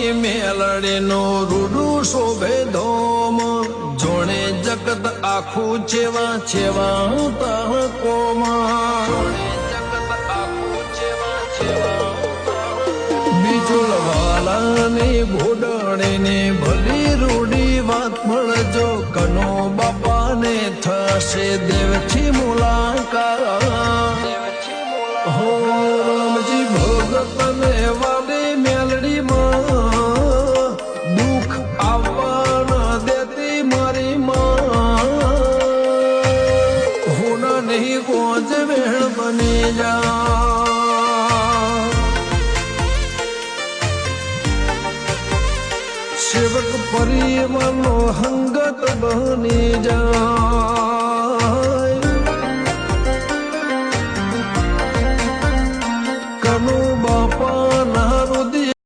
મારી મેલડીનો રૂડું શોભે ધોમ જોણે જગત આખું ચેવા ચેવા તહકોમાં બીજું વાલાની ઘોડણીને ભલી રૂડી વાત મળજો કનો બાપાને થશે દેવથી મુલાકાત હો રામજી ભગતને વાલી મેલડીમાં દુઃખ આવવા દેતી મારી માં હોના નહીં ગોજ વેણ બની જા સેવક પરિવારનો હંગત બની જા